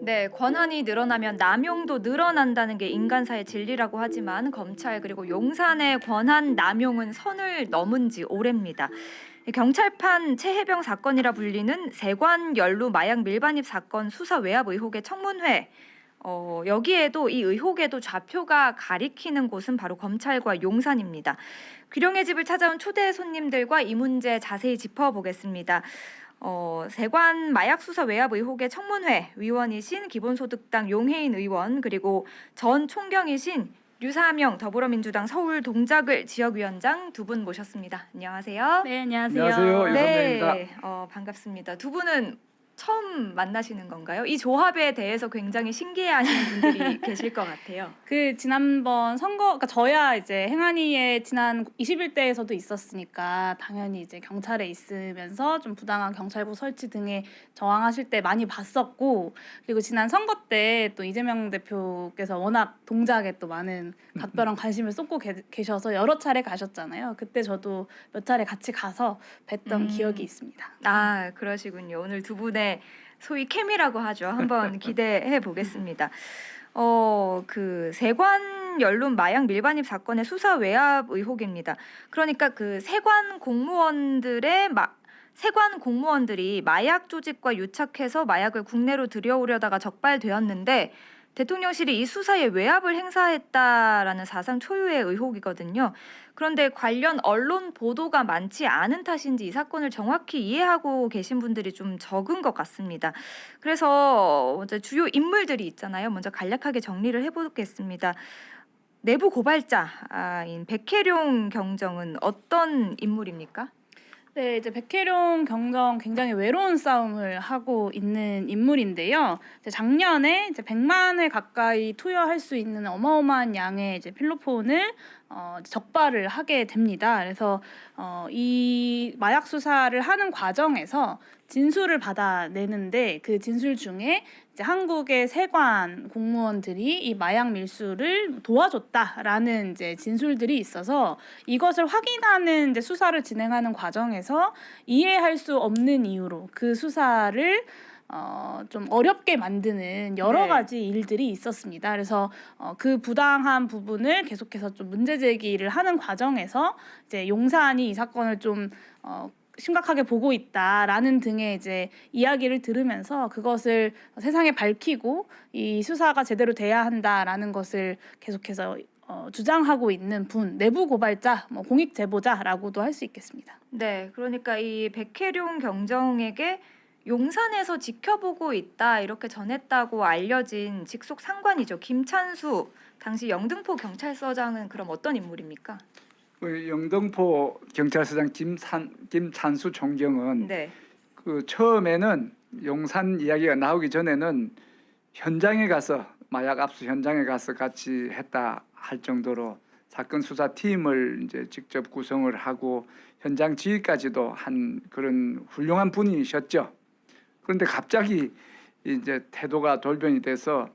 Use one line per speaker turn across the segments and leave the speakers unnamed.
네, 권한이 늘어나면 남용도 늘어난다는 게 인간사의 진리라고 하지만 검찰 그리고 용산의 권한 남용은 선을 넘은 지 오래입니다. 경찰판 최혜병 사건이라 불리는 세관 연루 마약 밀반입 사건 수사 외압 의혹의 청문회. 여기에도 이 의혹에도 좌표가 가리키는 곳은 바로 검찰과 용산입니다. 귀룡의 집을 찾아온 초대 손님들과 이 문제 자세히 짚어보겠습니다. 세관 마약 수사 외압 의혹의 청문회 위원이신 기본소득당 용해인 의원 그리고 전 총경이신 류사명 더불어민주당 서울 동작을 지역위원장 두 분 모셨습니다. 안녕하세요.
네, 안녕하세요.
안녕하세요.
네,
유선배입니다.
반갑습니다. 두 분은 처음 만나시는 건가요? 이 조합에 대해서 굉장히 신기해하시는 분들이 계실 것 같아요.
그 지난번 선거, 그러니까 저야 이제 행안위에 지난 21대에서도 있었으니까 당연히 이제 경찰에 있으면서 좀 부당한 경찰부 설치 등에 저항하실 때 많이 봤었고, 그리고 지난 선거 때 또 이재명 대표께서 워낙 동작에 또 많은 각별한 관심을 쏟고 계셔서 여러 차례 가셨잖아요. 그때 저도 몇 차례 같이 가서 뵀던 기억이 있습니다.
아, 그러시군요. 오늘 두 분의 소위 케미라고 하죠. 한번 기대해 보겠습니다. 그 세관 연룬 마약 밀반입 사건의 수사 외압 의혹입니다. 그러니까 그 세관 공무원들이 마약 조직과 유착해서 마약을 국내로 들여오려다가 적발되었는데 대통령실이 이 수사에 외압을 행사했다라는 사상 초유의 의혹이거든요. 그런데 관련 언론 보도가 많지 않은 탓인지 이 사건을 정확히 이해하고 계신 분들이 좀 적은 것 같습니다. 그래서 먼저 주요 인물들이 있잖아요. 먼저 간략하게 정리를 해보겠습니다. 내부 고발자인 백혜룡 경정은 어떤 인물입니까?
네, 이제 백혜룡 경정 굉장히 외로운 싸움을 하고 있는 인물인데요. 이제 작년에 이제 100만 회 가까이 투여할 수 있는 어마어마한 양의 이제 필로폰을 적발을 하게 됩니다. 그래서 이 마약 수사를 하는 과정에서 진술을 받아내는데 그 진술 중에 이제 한국의 세관 공무원들이 이 마약 밀수를 도와줬다라는 이제 진술들이 있어서 이것을 확인하는 이제 수사를 진행하는 과정에서 이해할 수 없는 이유로 그 수사를 좀 어렵게 만드는 여러 가지 일들이 있었습니다. 그래서 그 부당한 부분을 계속해서 좀 문제 제기를 하는 과정에서 이제 용산이 이 사건을 좀 심각하게 보고 있다라는 등의 이제 이야기를 들으면서 그것을 세상에 밝히고 이 수사가 제대로 돼야 한다라는 것을 계속해서 주장하고 있는 분, 내부 고발자, 공익 제보자라고도 할 수 있겠습니다.
네, 그러니까 이 백혜룡 경정에게 용산에서 지켜보고 있다 이렇게 전했다고 알려진 직속 상관이죠. 김찬수 당시 영등포 경찰서장은 그럼 어떤 인물입니까?
영등포 경찰서장 김찬수 총경은
네.
그 처음에는 용산 이야기가 나오기 전에는 현장에 가서 마약 압수 현장에 가서 같이 했다 할 정도로 사건 수사 팀을 이제 직접 구성을 하고 현장 지휘까지도 한 그런 훌륭한 분이셨죠. 그런데 갑자기 이제 태도가 돌변이 돼서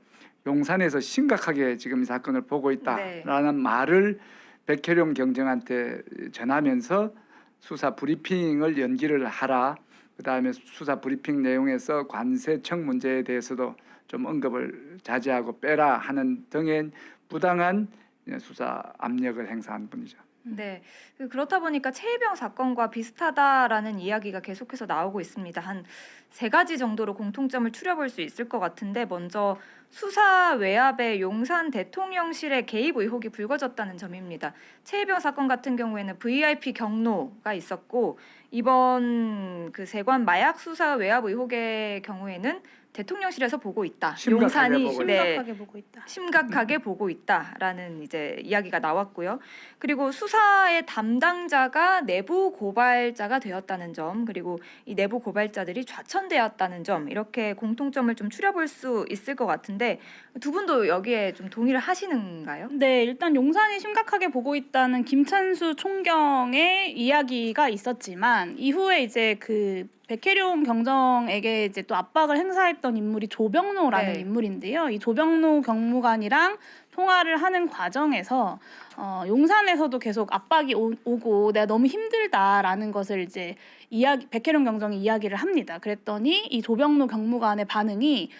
용산에서 심각하게 지금 이 사건을 보고 있다라는 말을 백혜룡 경정한테 전하면서 수사 브리핑을 연기를 하라. 그다음에 수사 브리핑 내용에서 관세청 문제에 대해서도 좀 언급을 자제하고 빼라 하는 등의 부당한 수사 압력을 행사한 분이죠.
네. 그렇다 보니까 최혜병 사건과 비슷하다라는 이야기가 계속해서 나오고 있습니다. 한 세 가지 정도로 공통점을 추려볼 수 있을 것 같은데 먼저 수사 외압에 용산 대통령실의 개입 의혹이 불거졌다는 점입니다. 최혜병 사건 같은 경우에는 VIP 경로가 있었고 이번 그 세관 마약 수사 외압 의혹의 경우에는 대통령실에서 보고 있다.
심각하게
심각하게 보고 있다.
심각하게 보고 있다라는 이제 이야기가 나왔고요. 그리고 수사의 담당자가 내부 고발자가 되었다는 점, 그리고 이 내부 고발자들이 좌천되었다는 점, 이렇게 공통점을 좀 추려볼 수 있을 것 같은데 두 분도 여기에 좀 동의를 하시는가요?
네, 일단 용산이 심각하게 보고 있다는 김찬수 총경의 이야기가 있었지만 이후에 이제 그 백혜룡 경정에게 이제 또 압박을 행사했던 인물이 조병로라는 인물인데요. 이 조병로 경무관이랑 통화를 하는 과정에서 용산에서도 계속 압박이 오고 내가 너무 힘들다라는 것을 이제 백혜룡 경정이 이야기를 합니다. 그랬더니 이 조병로 경무관의 반응이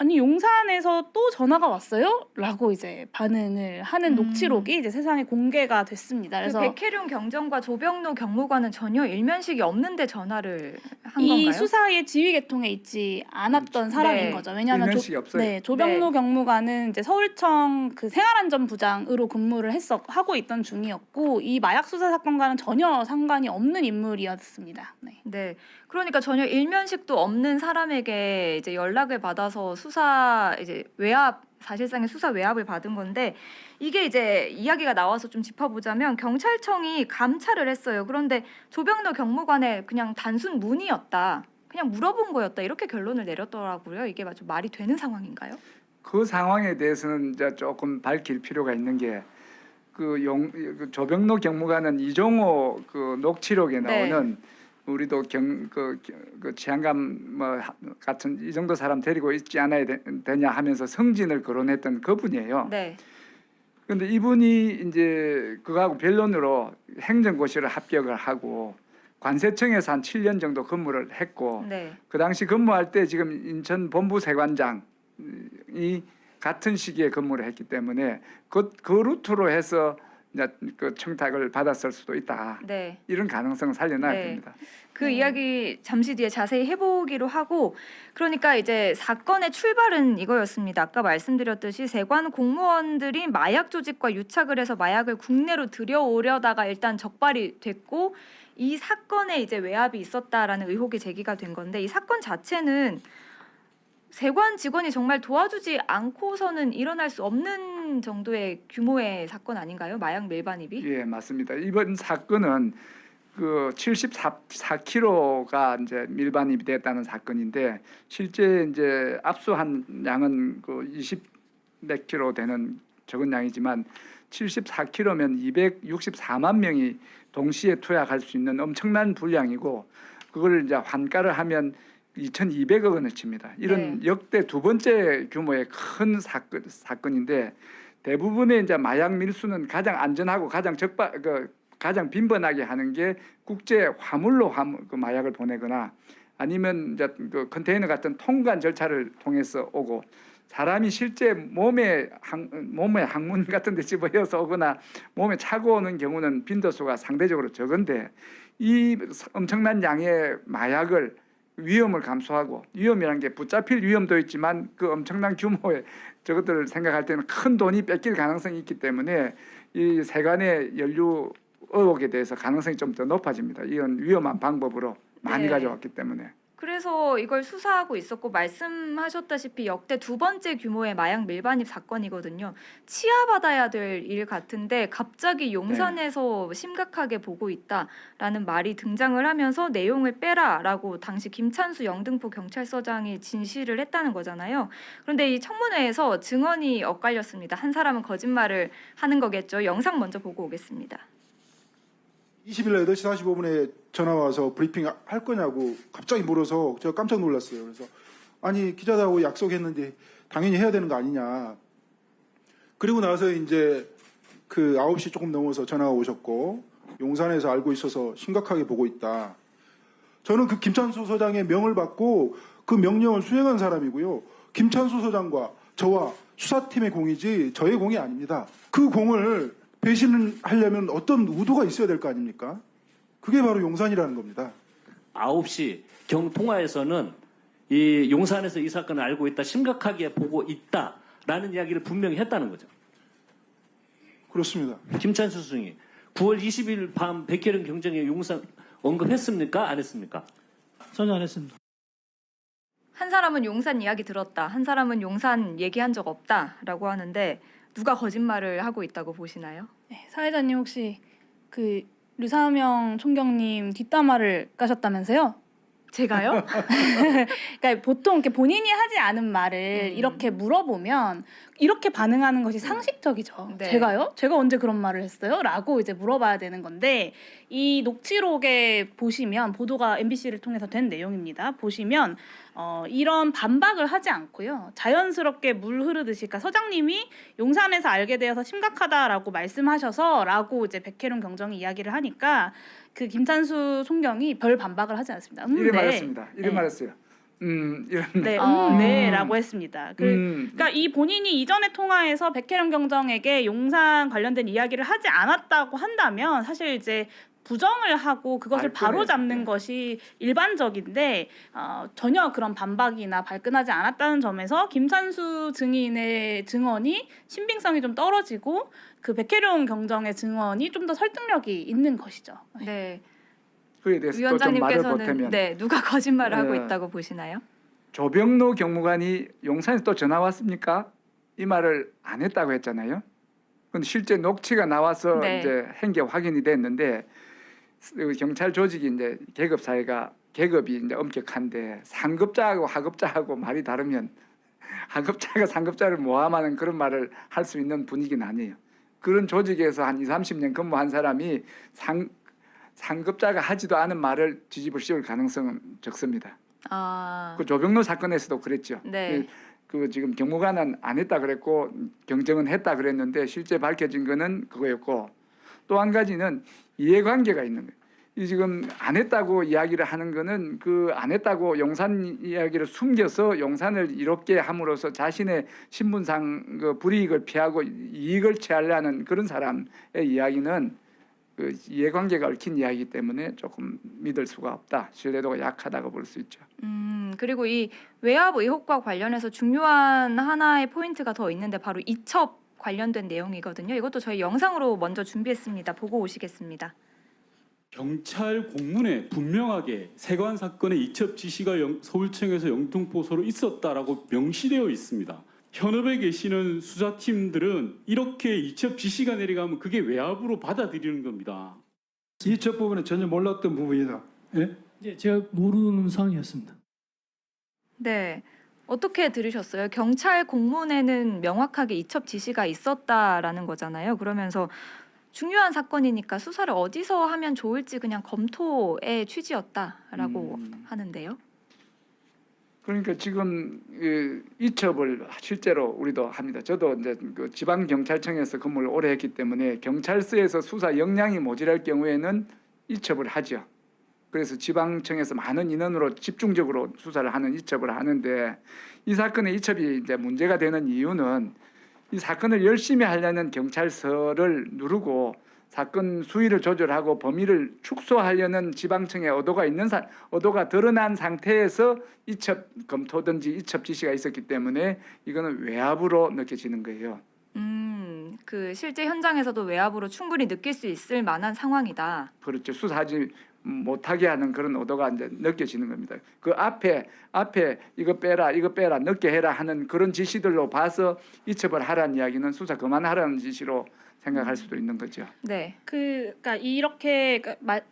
아니 용산에서 또 전화가 왔어요? 라고 이제 반응을 하는 녹취록이 이제 세상에 공개가 됐습니다.
그
그래서
백혜룡 경정과 조병로 경무관은 전혀 일면식이 없는데 전화를 한
이
건가요?
수사의 지휘 계통에 있지 않았던 사람인
네.
거죠. 왜냐하면
일면식이 없어요.
조병로
네.
경무관은 이제 서울청 그 생활안전부장으로 근무를 하고 있던 중이었고 이 마약 수사 사건과는 전혀 상관이 없는 인물이었습니다. 네.
네. 그러니까 전혀 일면식도 없는 사람에게 이제 연락을 받아서 수사 이제 외압 사실상의 수사 외압을 받은 건데 이게 이제 이야기가 나와서 좀 짚어보자면 경찰청이 감찰을 했어요. 그런데 조병로 경무관의 그냥 단순 문의였다. 그냥 물어본 거였다. 이렇게 결론을 내렸더라고요. 이게 좀 말이 되는 상황인가요?
그 상황에 대해서는 이제 조금 밝힐 필요가 있는 게 그 조병로 경무관은 이종호 그 녹취록에
네.
나오는 우리도 그 치안감 뭐 같은 이 정도 사람 데리고 있지 않아야 되냐 하면서 승진을 거론했던 그분이에요.
네.
그런데 이분이 이제 그거하고 변론으로 행정고시를 합격을 하고 관세청에서 한 7년 정도 근무를 했고
네.
그 당시 근무할 때 지금 인천 본부세관장이 같은 시기에 근무를 했기 때문에 그 루트로 해서 이제 그 청탁을 받았을 수도 있다.
네.
이런 가능성을 살려놔야
네.
됩니다.
그 이야기 잠시 뒤에 자세히 해보기로 하고 그러니까 이제 사건의 출발은 이거였습니다. 아까 말씀드렸듯이 세관 공무원들이 마약 조직과 유착을 해서 마약을 국내로 들여오려다가 일단 적발이 됐고 이 사건에 이제 외압이 있었다라는 의혹이 제기가 된 건데 이 사건 자체는 세관 직원이 정말 도와주지 않고서는 일어날 수 없는 정도의 규모의 사건 아닌가요? 마약 밀반입이?
예, 맞습니다. 이번 사건은 그 74kg가 이제 밀반입이 됐다는 사건인데 실제 이제 압수한 양은 그 20몇 킬로 되는 적은 양이지만 74kg면 264만 명이 동시에 투약할 수 있는 엄청난 분량이고 그걸 이제 환가를 하면 2,200억 원을 칩니다. 이런 역대 두 번째 규모의 큰 사건인데 대부분의 이제 마약 밀수는 가장 안전하고 가장 가장 빈번하게 하는 게 국제 화물로 그 마약을 보내거나 아니면 이제 그 컨테이너 같은 통관 절차를 통해서 오고 사람이 실제 몸에 항문 같은 데 집어여서 오거나 몸에 차고 오는 경우는 빈도수가 상대적으로 적은데 이 엄청난 양의 마약을 위험을 감수하고 위험이라는 게 붙잡힐 위험도 있지만 그 엄청난 규모의 저것들을 생각할 때는 큰 돈이 뺏길 가능성이 있기 때문에 이 세관의 연루 의혹에 대해서 가능성이 좀 더 높아집니다. 이런 위험한 방법으로 많이
네.
가져왔기 때문에.
그래서 이걸 수사하고 있었고 말씀하셨다시피 역대 두 번째 규모의 마약 밀반입 사건이거든요. 치아받아야 될 일 같은데 갑자기 용산에서 심각하게 보고 있다라는 말이 등장을 하면서 내용을 빼라라고 당시 김찬수 영등포 경찰서장이 진실을 했다는 거잖아요. 그런데 이 청문회에서 증언이 엇갈렸습니다. 한 사람은 거짓말을 하는 거겠죠. 영상 먼저 보고 오겠습니다.
20일 날 8시 45분에 전화 와서 브리핑 할 거냐고 갑자기 물어서 제가 깜짝 놀랐어요. 그래서 아니 기자들하고 약속했는데 당연히 해야 되는 거 아니냐. 그리고 나서 이제 그 9시 조금 넘어서 전화가 오셨고 용산에서 알고 있어서 심각하게 보고 있다. 저는 그 김찬수 소장의 명을 받고 그 명령을 수행한 사람이고요. 김찬수 소장과 저와 수사팀의 공이지 저의 공이 아닙니다. 그 공을 배신하려면 어떤 의도가 있어야 될 거 아닙니까? 그게 바로 용산이라는 겁니다.
9시 통화에서는 이 용산에서 이 사건을 알고 있다, 심각하게 보고 있다라는 이야기를 분명히 했다는 거죠.
그렇습니다.
김찬수 수석이 9월 20일 밤 백혜령 경정에 용산 언급했습니까? 안 했습니까?
전혀 안 했습니다.
한 사람은 용산 이야기 들었다. 한 사람은 용산 얘기한 적 없다라고 하는데 누가 거짓말을 하고 있다고 보시나요?
네, 사회자님 혹시 그 류사명 총경님 뒷담화를 까셨다면서요?
제가요?
그러니까 보통 이렇게 본인이 하지 않은 말을 이렇게 물어보면 이렇게 반응하는 것이 상식적이죠.
네.
제가요? 제가 언제 그런 말을 했어요? 라고 이제 물어봐야 되는 건데 이 녹취록에 보시면 보도가 MBC를 통해서 된 내용입니다. 보시면 이런 반박을 하지 않고요. 자연스럽게 물 흐르듯이 그러니까 서장님이 용산에서 알게 되어서 심각하다라고 말씀하셔서라고 이제 백혜룡 경정이 이야기를 하니까 그 김찬수 총경이 별 반박을 하지 않습니다.
이래
네.
말했습니다. 이래
네.
말했어요. 이런
네,
아.
네라고 했습니다. 그러니까 이 본인이 이전의 통화에서 백혜령 경정에게 용산 관련된 이야기를 하지 않았다고 한다면 사실 이제 부정을 하고 그것을
발끈해.
바로잡는
네.
것이 일반적인데 전혀 그런 반박이나 발끈하지 않았다는 점에서 김찬수 증인의 증언이 신빙성이 좀 떨어지고 그 백혜령 경정의 증언이 좀 더 설득력이 있는 것이죠.
네.
그에 대해서 또 좀 말을
위원장님께서는
보태면
네, 누가 거짓말을 하고
네.
있다고 보시나요?
조병로 경무관이 용산에서 또 전화 왔습니까? 이 말을 안 했다고 했잖아요. 근데 실제 녹취가 나와서
네.
이제 한 게 확인이 됐는데 경찰 조직이 이제 계급 사회가 계급이 이제 엄격한데 상급자하고 하급자하고 말이 다르면 하급자가 상급자를 모함하는 그런 말을 할 수 있는 분위기는 아니에요. 그런 조직에서 한 20-30년 근무한 사람이 상급자가 하지도 않은 말을 뒤집어 씌울 가능성은 적습니다.
아,
그 조병로 사건에서도 그랬죠.
네.
그 지금 경무관은 안 했다 그랬고 경정은 했다 그랬는데 실제 밝혀진 거는 그거였고 또 한 가지는 이해관계가 있는 거예요. 이 지금 안 했다고 이야기를 하는 거는 그 안 했다고 용산 이야기를 숨겨서 용산을 이롭게 함으로써 자신의 신분상 그 불이익을 피하고 이익을 취하려는 그런 사람의 이야기는 그 이해관계가 얽힌 이야기이기 때문에 조금 믿을 수가 없다. 신뢰도가 약하다고 볼 수 있죠.
그리고 이 외압 의혹과 관련해서 중요한 하나의 포인트가 더 있는데 바로 이첩 관련된 내용이거든요. 이것도 저희 영상으로 먼저 준비했습니다. 보고 오시겠습니다.
경찰 공문에 분명하게 세관 사건의 이첩 지시가 서울청에서 영등포소로 있었다라고 명시되어 있습니다. 현업에 계시는 수사팀들은 이렇게 이첩 지시가 내려가면 그게 외압으로 받아들이는 겁니다.
이첩 부분은 전혀 몰랐던 부분이다. 예?
예, 제가 모르는 상황이었습니다.
네. 어떻게 들으셨어요? 경찰 공문에는 명확하게 이첩 지시가 있었다라는 거잖아요. 그러면서 중요한 사건이니까 수사를 어디서 하면 좋을지 그냥 검토의 취지였다라고 하는데요.
그러니까 지금 이첩을 실제로 우리도 합니다. 저도 이제 그 지방 경찰청에서 근무를 오래 했기 때문에 경찰서에서 수사 역량이 모자랄 경우에는 이첩을 하죠. 그래서 지방청에서 많은 인원으로 집중적으로 수사를 하는 이첩을 하는데 이 사건의 이첩이 이제 문제가 되는 이유는 이 사건을 열심히 하려는 경찰서를 누르고 사건 수위를 조절하고 범위를 축소하려는 지방청의 의도가 드러난 상태에서 이첩 검토든지 이첩 지시가 있었기 때문에 이거는 외압으로 느껴지는 거예요.
그 실제 현장에서도 외압으로 충분히 느낄 수 있을 만한 상황이다.
그렇죠. 수사하지 못하게 하는 그런 의도가 이제 느껴지는 겁니다. 그 앞에 이거 빼라 넣게 해라 하는 그런 지시들로 봐서 이첩을 하라는 이야기는 수사 그만하라는 지시로 생각할 수도 있는 거죠.
네.
그러니까 이렇게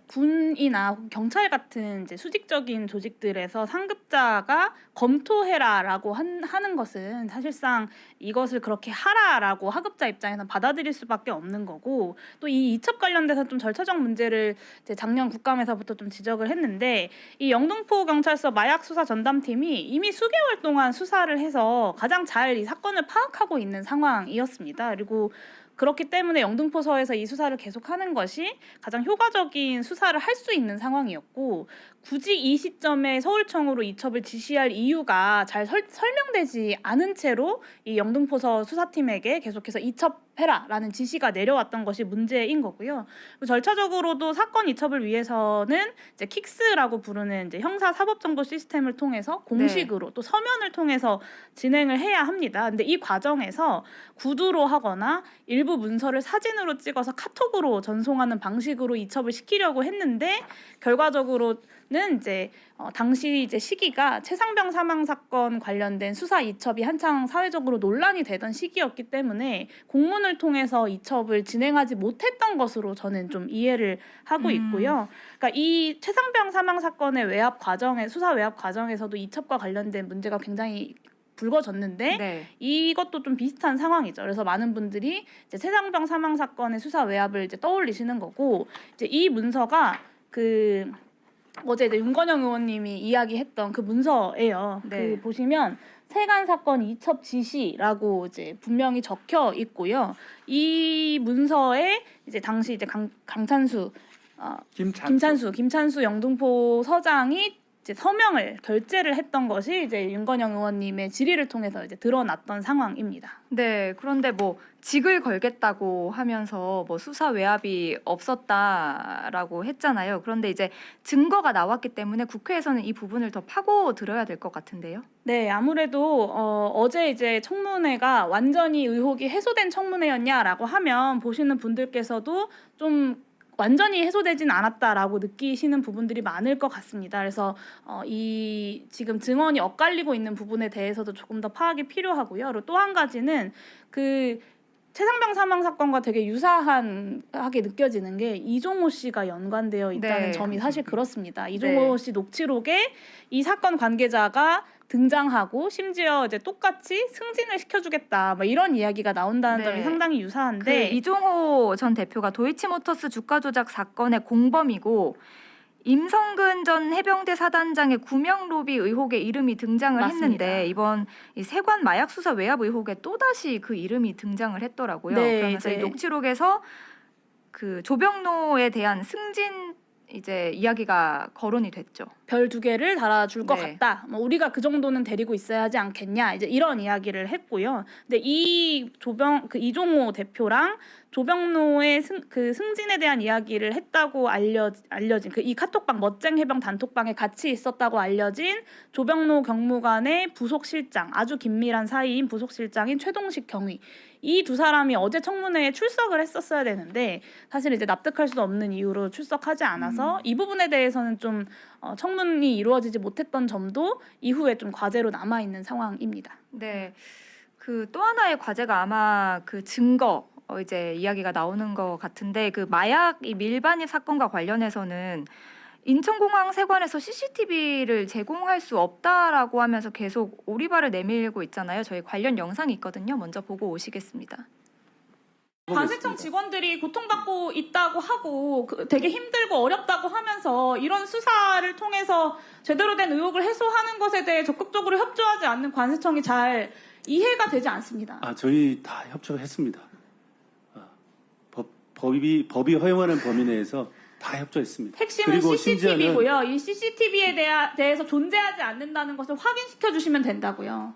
군이나 경찰 같은 이제 수직적인 조직들에서 상급자가 검토해라라고 하는 것은 사실상 이것을 그렇게 하라라고 하급자 입장에서 받아들일 수밖에 없는 거고 또 이 이첩 관련돼서 좀 절차적 문제를 이제 작년 국감에서부터 좀 지적을 했는데 이 영등포 경찰서 마약 수사 전담팀이 이미 수개월 동안 수사를 해서 가장 잘 이 사건을 파악하고 있는 상황이었습니다. 그리고 그렇기 때문에 영등포서에서 이 수사를 계속하는 것이 가장 효과적인 수사를 할 수 있는 상황이었고 굳이 이 시점에 서울청으로 이첩을 지시할 이유가 잘 설명되지 않은 채로 이 영등포서 수사팀에게 계속해서 이첩해라라는 지시가 내려왔던 것이 문제인 거고요. 절차적으로도 사건 이첩을 위해서는 이제 킥스라고 부르는 이제 형사 사법정보 시스템을 통해서 공식으로 또 서면을 통해서 진행을 해야 합니다. 근데 이 과정에서 구두로 하거나 일부 문서를 사진으로 찍어서 카톡으로 전송하는 방식으로 이첩을 시키려고 했는데 결과적으로는 이제 당시 이제 시기가 최상병 사망 사건 관련된 수사 이첩이 한창 사회적으로 논란이 되던 시기였기 때문에 공문을 통해서 이첩을 진행하지 못했던 것으로 저는 좀 이해를 하고 있고요. 그러니까 이 최상병 사망 사건의 수사 외압 과정에서도 이첩과 관련된 문제가 굉장히 불거졌는데
네.
이것도 좀 비슷한 상황이죠. 그래서 많은 분들이 이제 최상병 사망 사건의 수사 외압을 이제 떠올리시는 거고 이제 이 문서가 그 어제 이제 윤건영 의원님이 이야기했던 그 문서예요.
네.
그 보시면 세관 사건 이첩 지시라고 이제 분명히 적혀 있고요. 이 문서에 이제 당시 이제 김찬수 영등포 서장이 이제 서명을 결재를 했던 것이 이제 윤건영 의원님의 질의를 통해서 이제 드러났던 상황입니다.
네, 그런데 뭐 직을 걸겠다고 하면서 뭐 수사 외압이 없었다라고 했잖아요. 그런데 이제 증거가 나왔기 때문에 국회에서는 이 부분을 더 파고 들어야 될 것 같은데요.
네, 아무래도 어제 이제 청문회가 완전히 의혹이 해소된 청문회였냐라고 하면 보시는 분들께서도 좀 완전히 해소되진 않았다라고 느끼시는 부분들이 많을 것 같습니다. 그래서 이 지금 증언이 엇갈리고 있는 부분에 대해서도 조금 더 파악이 필요하고요. 그리고 또 한 가지는 그 최상병 사망 사건과 되게 유사하게 느껴지는 게 이종호 씨가 연관되어 있다는
네.
점이 사실 그렇습니다. 이종호 씨 녹취록에 이 사건 관계자가 등장하고 심지어 이제 똑같이 승진을 시켜주겠다 뭐 이런 이야기가 나온다는
네.
점이 상당히
그
유사한데
이종호 전 대표가 도이치모터스 주가 조작 사건의 공범이고 임성근 전 해병대 사단장의 구명 로비 의혹에 이름이 등장을
맞습니다.
했는데 이번 이 세관 마약 수사 외압 의혹에 또다시 그 이름이 등장을 했더라고요.
네,
그러면서 이
이제
녹취록에서 그 조병노에 대한 승진 이제 이야기가 거론이 됐죠.
별 2개를 달아줄 것
네.
같다. 뭐 우리가 그 정도는 데리고 있어야 하지 않겠냐. 이제 이런 이야기를 했고요. 근데 이 이종호 대표랑 조병노의 승진에 대한 이야기를 했다고 알려진 이 카톡방 멋쟁 해병 단톡방에 같이 있었다고 알려진 조병노 경무관의 부속실장, 아주 긴밀한 사이인 부속실장인 최동식 경위. 이 두 사람이 어제 청문회에 출석을 했었어야 되는데 사실 이제 납득할 수 없는 이유로 출석하지 않아서 이 부분에 대해서는 좀 청문이 이루어지지 못했던 점도 이후에 좀 과제로 남아 있는 상황입니다.
네. 그 또 하나의 과제가 아마 그 증거 이제 이야기가 나오는 것 같은데 그 마약 이 밀반입 사건과 관련해서는 인천공항 세관에서 CCTV를 제공할 수 없다라고 하면서 계속 오리발을 내밀고 있잖아요. 저희 관련 영상이 있거든요. 먼저 보고 오시겠습니다.
관세청 직원들이 고통받고 있다고 하고 되게 힘들고 어렵다고 하면서 이런 수사를 통해서 제대로 된 의혹을 해소하는 것에 대해 적극적으로 협조하지 않는 관세청이 잘 이해가 되지 않습니다.
저희 다 협조했습니다. 법이 허용하는 범위 내에서 다 협조했습니다.
핵심은
그리고
CCTV고요. 이 CCTV에 대해서 존재하지 않는다는 것을 확인시켜 주시면 된다고요.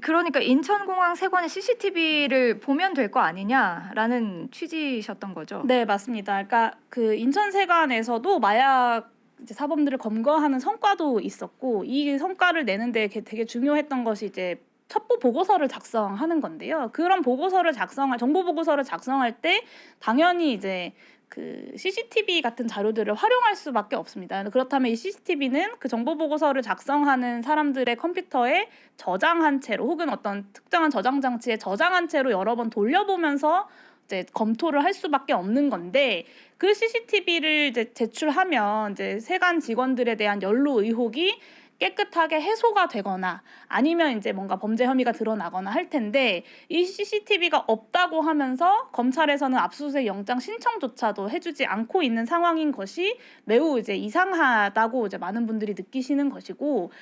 그러니까 인천공항 세관의 CCTV를 보면 될 거 아니냐라는 취지셨던 거죠.
네, 맞습니다. 그러니까 그 인천세관에서도 마약 이제 사범들을 검거하는 성과도 있었고 이 성과를 내는데 되게 중요했던 것이 이제 첩보 보고서를 작성하는 건데요. 그런 정보 보고서를 작성할 때 당연히 이제 그 CCTV 같은 자료들을 활용할 수밖에 없습니다. 그렇다면 이 CCTV는 그 정보 보고서를 작성하는 사람들의 컴퓨터에 저장한 채로 혹은 어떤 특정한 저장 장치에 저장한 채로 여러 번 돌려보면서 이제 검토를 할 수밖에 없는 건데 그 CCTV를 이제 제출하면 이제 세관 직원들에 대한 연루 의혹이 깨끗하게 해소가 되거나 아니면 이제 뭔가 범죄 혐의가 드러나거나 할 텐데 이 CCTV가 없다고 하면서 검찰에서는 압수수색 영장 신청조차도 해주지 않고 있는 상황인 것이 매우 이제 이상하다고 이제 많은 분들이 느끼시는 것이고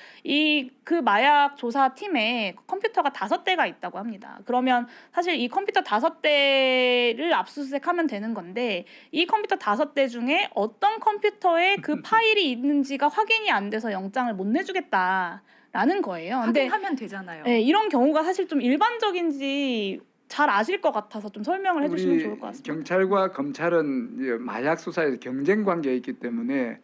그 마약 조사 팀에 컴퓨터가 5대가 있다고 합니다. 그러면 사실 이 컴퓨터 5대를 압수수색하면 되는 건데 이 컴퓨터 5대 중에 어떤 컴퓨터에 그 파일이 있는지가 확인이 안 돼서 영장을 못 내주겠다라는 거예요. 근데
확인하면 되잖아요.
네, 이런 경우가 사실 좀 일반적인지 잘 아실 것 같아서 좀 설명을 해주시면 좋을 것 같습니다.
경찰과 검찰은 마약 수사에 경쟁 관계에 있기 때문에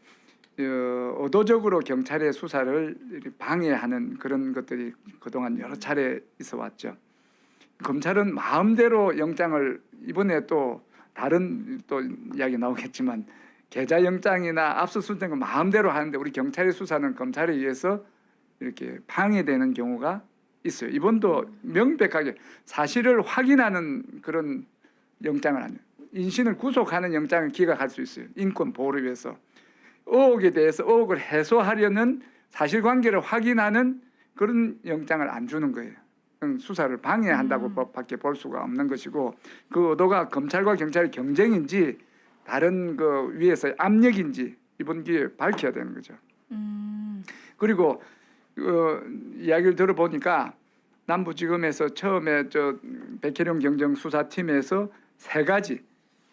의도적으로 경찰의 수사를 방해하는 그런 것들이 그동안 여러 차례 있어 왔죠. 검찰은 마음대로 영장을 이번에 또 다른 또 이야기 나오겠지만 계좌 영장이나 압수수색은 마음대로 하는데 우리 경찰의 수사는 검찰에 의해서 이렇게 방해되는 경우가 있어요. 이번도 명백하게 사실을 확인하는 그런 영장을 아니에요. 인신을 구속하는 영장을 기각할 수 있어요. 인권 보호를 위해서. 의혹에 대해서 의혹을 해소하려는 사실관계를 확인하는 그런 영장을 안 주는 거예요. 수사를 방해한다고 밖에 볼 수가 없는 것이고 그 의도가 검찰과 경찰의 경쟁인지 다른 그 위에서의 압력인지 이번 기회에 밝혀야 되는 거죠. 그리고 이야기를 들어보니까 남부지검에서 처음에 백혜룡 경정수사팀에서 3가지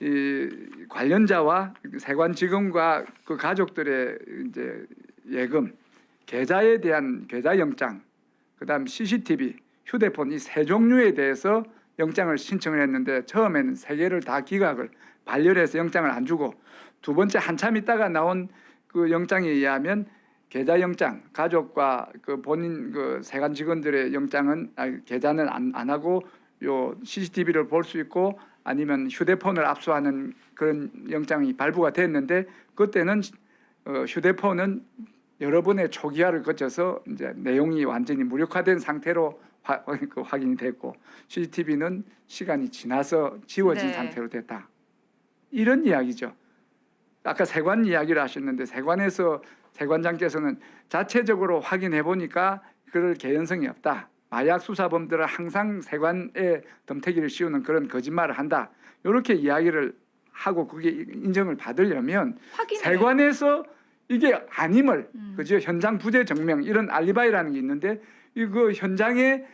이 관련자와 세관 직원과 그 가족들의 이제 예금, 계좌에 대한 계좌 영장, 그다음 CCTV, 휴대폰 이 세 종류에 대해서 영장을 신청을 했는데 처음에는 세 개를 다 기각을 반려해서 영장을 안 주고 두 번째 한참 있다가 나온 그 영장에 의하면 계좌 영장, 가족과 그 본인 그 세관 직원들의 영장은 계좌는 안 하고 요 CCTV를 볼 수 있고 아니면 휴대폰을 압수하는 그런 영장이 발부가 됐는데 그때는 휴대폰은 여러 번의 초기화를 거쳐서 이제 내용이 완전히 무력화된 상태로 확인이 됐고 CCTV는 시간이 지나서 지워진
네.
상태로 됐다. 이런 이야기죠. 아까 세관 이야기를 하셨는데 세관에서 세관장께서는 자체적으로 확인해 보니까 그럴 개연성이 없다. 마약 수사범들은 항상 세관에 덤태기를 씌우는 그런 거짓말을 한다. 이렇게 이야기를 하고 그게 인정을 받으려면
확인을
세관에서 이게 아님을 그죠 현장 부재 증명 이런 알리바이라는 게 있는데 이거 현장에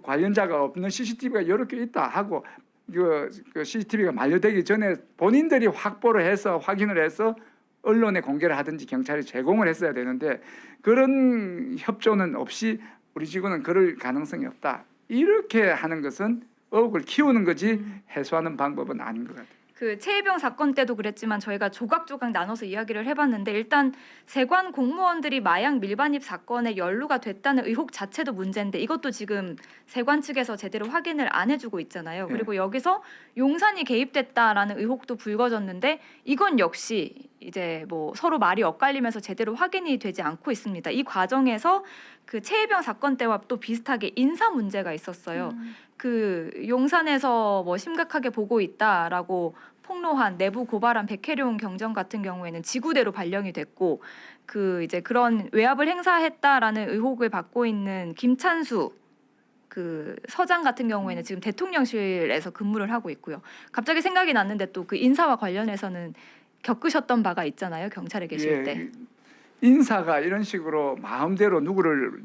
관련자가 없는 CCTV가 여러 개 있다 하고 그 CCTV가 만료되기 전에 본인들이 확보를 해서 확인을 해서 언론에 공개를 하든지 경찰이 제공을 했어야 되는데 그런 협조는 없이 우리 직원은 그럴 가능성이 없다. 이렇게 하는 것은 의혹을 키우는 거지 해소하는 방법은 아닌 것 같아요.
그 최혜병 사건 때도 그랬지만 저희가 조각조각 나눠서 이야기를 해봤는데 일단 세관 공무원들이 마약 밀반입 사건에 연루가 됐다는 의혹 자체도 문제인데 이것도 지금 세관 측에서 제대로 확인을 안 해주고 있잖아요.
네.
그리고 여기서 용산이 개입됐다라는 의혹도 불거졌는데 이건 역시 이제 뭐 서로 말이 엇갈리면서 제대로 확인이 되지 않고 있습니다. 이 과정에서 그 최혜병 사건 때와 또 비슷하게 인사 문제가 있었어요. 그 용산에서 뭐 심각하게 보고 있다라고 폭로한 내부 고발한 백혜룡 경정 같은 경우에는 지구대로 발령이 됐고 그 이제 그런 외압을 행사했다라는 의혹을 받고 있는 김찬수 그 서장 같은 경우에는 지금 대통령실에서 근무를 하고 있고요. 갑자기 생각이 났는데 또 그 인사와 관련해서는 겪으셨던 바가 있잖아요. 경찰에 계실 때.
인사가 이런 식으로 마음대로 누구를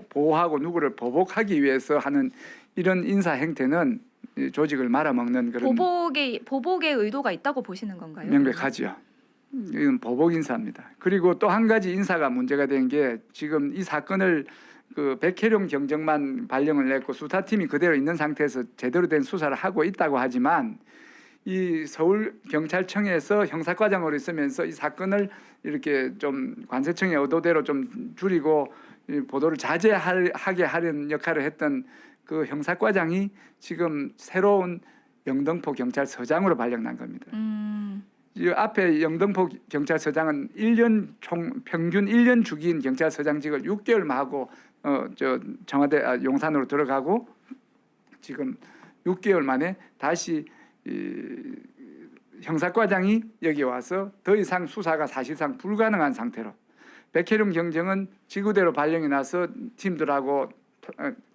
보호하고 누구를 보복하기 위해서 하는 이런 인사 행태는 이 조직을 말아먹는 그런
보복의 의도가 있다고 보시는 건가요?
명백하죠. 이건 보복 인사입니다. 그리고 또 한 가지 인사가 문제가 된 게 지금 이 사건을 그 백혜룡 경정만 발령을 냈고 수사팀이 그대로 있는 상태에서 제대로 된 수사를 하고 있다고 하지만 이 서울 경찰청에서 형사과장으로 있으면서 이 사건을 이렇게 좀 관세청의 의도대로 좀 줄이고 이 보도를 자제하게 하려는 역할을 했던 그 형사과장이 지금 새로운 영등포 경찰서장으로 발령난 겁니다. 이 앞에 영등포 경찰서장은 1년 평균 1년 주기인 경찰서장직을 6개월만 하고 저 청와대 용산으로 들어가고 지금 6개월 만에 다시 이 형사과장이 여기 와서 더 이상 수사가 사실상 불가능한 상태로 백혜룡 경정은 지구대로 발령이 나서 팀들하고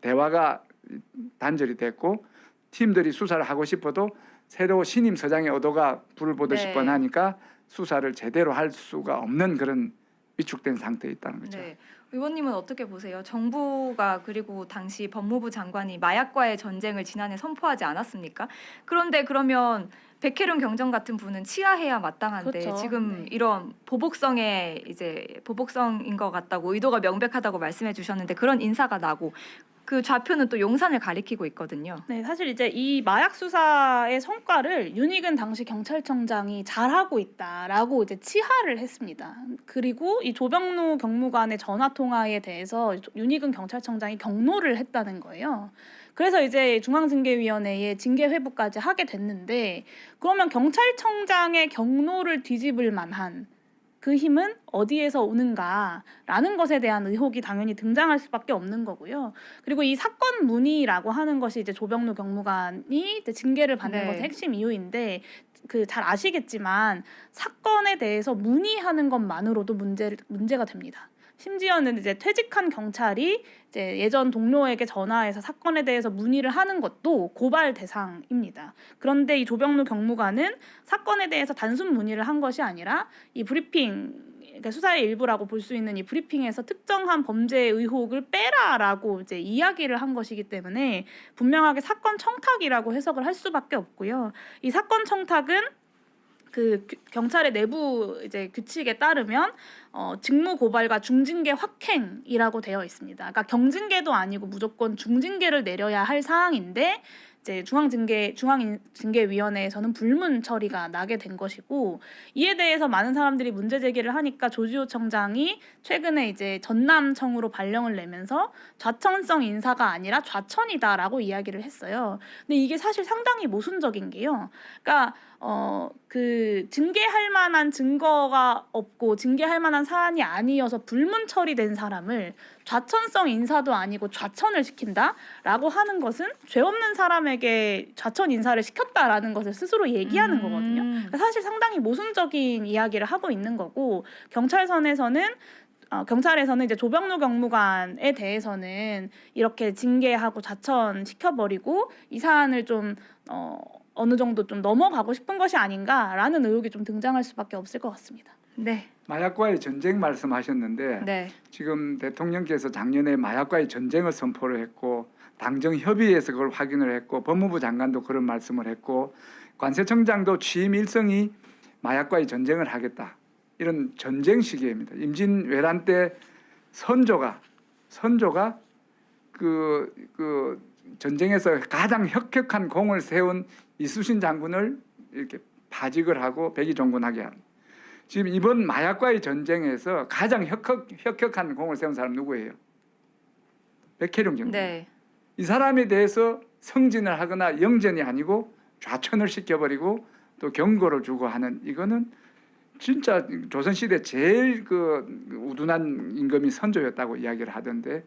대화가 단절이 됐고 팀들이 수사를 하고 싶어도 새로 신임 서장의 의도가 불을 보듯이
네.
뻔하니까 수사를 제대로 할 수가 없는 그런 위축된 상태에 있다는 거죠.
네. 의원님은 어떻게 보세요? 정부가 그리고 당시 법무부 장관이 마약과의 전쟁을 지난해 선포하지 않았습니까? 그런데 그러면 백혜룡 경정 같은 분은 치하해야 마땅한데
그렇죠.
지금
네.
이런 보복성의 이제 보복성인 것 같다고 의도가 명백하다고 말씀해 주셨는데 그런 인사가 나고 그 좌표는 또 용산을 가리키고 있거든요.
네, 사실 이제 이 마약 수사의 성과를 윤희근 당시 경찰청장이 잘하고 있다라고 이제 치하를 했습니다. 그리고 이 조병루 경무관의 전화 통화에 대해서 윤희근 경찰청장이 경로를 했다는 거예요. 그래서 이제 중앙징계위원회에 징계 회부까지 하게 됐는데 그러면 경찰청장의 경로를 뒤집을 만한 그 힘은 어디에서 오는가라는 것에 대한 의혹이 당연히 등장할 수밖에 없는 거고요. 그리고 이 사건 문의라고 하는 것이 이제 조병루 경무관이 이제 징계를 받는
네.
것의 핵심 이유인데 그 잘 아시겠지만 사건에 대해서 문의하는 것만으로도 문제가 됩니다. 심지어는 이제 퇴직한 경찰이 이제 예전 동료에게 전화해서 사건에 대해서 문의를 하는 것도 고발 대상입니다. 그런데 이 조병루 경무관은 사건에 대해서 단순 문의를 한 것이 아니라 이 브리핑 그러니까 수사의 일부라고 볼 수 있는 이 브리핑에서 특정한 범죄 의혹을 빼라라고 이제 이야기를 한 것이기 때문에 분명하게 사건 청탁이라고 해석을 할 수밖에 없고요. 이 사건 청탁은 그 경찰의 내부 이제 규칙에 따르면 직무 고발과 중징계 확행이라고 되어 있습니다. 그러니까 경징계도 아니고 무조건 중징계를 내려야 할 사항인데 이제 중앙징계위원회에서는 불문 처리가 나게 된 것이고 이에 대해서 많은 사람들이 문제 제기를 하니까 조지호 청장이 최근에 이제 전남청으로 발령을 내면서 좌천성 인사가 아니라 좌천이다라고 이야기를 했어요. 근데 이게 사실 상당히 모순적인 게요. 그러니까 그 징계할 만한 증거가 없고 징계할 만한 사안이 아니어서 불문 처리된 사람을 좌천성 인사도 아니고 좌천을 시킨다라고 하는 것은 죄 없는 사람에게 좌천 인사를 시켰다라는 것을 스스로 얘기하는 거거든요. 그러니까 사실 상당히 모순적인 이야기를 하고 있는 거고 경찰에서는 이제 조병루 경무관에 대해서는 이렇게 징계하고 좌천 시켜버리고 이 사안을 좀 어느 정도 좀 넘어가고 싶은 것이 아닌가라는 의혹이 좀 등장할 수밖에 없을 것 같습니다.
네.
마약과의 전쟁 말씀하셨는데
네.
지금 대통령께서 작년에 마약과의 전쟁을 선포를 했고 당정협의회에서 그걸 확인을 했고 법무부 장관도 그런 말씀을 했고 관세청장도 취임 일성이 마약과의 전쟁을 하겠다. 이런 전쟁 시기입니다. 임진왜란 때 선조가 그 전쟁에서 가장 혁혁한 공을 세운 이수신 장군을 이렇게 파직을 하고 백의종군하게 합니다. 지금 이번 마약과의 전쟁에서 가장 혁혁한 공을 세운 사람 누구예요? 백혜룡 장군.
네.
이 사람에 대해서 승진을 하거나 영전이 아니고 좌천을 시켜버리고 또 경고를 주고 하는 이거는 진짜 조선시대 제일 그 우둔한 임금이 선조였다고 이야기를 하던데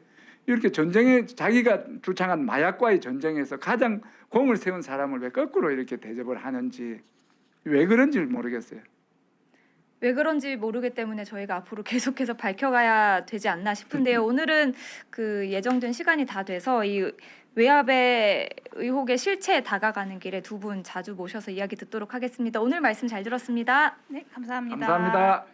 이렇게 전쟁에 자기가 주창한 마약과의 전쟁에서 가장 공을 세운 사람을 왜 거꾸로 이렇게 대접을 하는지 왜 그런지 모르겠어요.
왜 그런지 모르기 때문에 저희가 앞으로 계속해서 밝혀가야 되지 않나 싶은데요. 오늘은 그 예정된 시간이 다 돼서 이 외압의 의혹의 실체에 다가가는 길에 두 분 자주 모셔서 이야기 듣도록 하겠습니다. 오늘 말씀 잘 들었습니다.
네, 감사합니다.
감사합니다.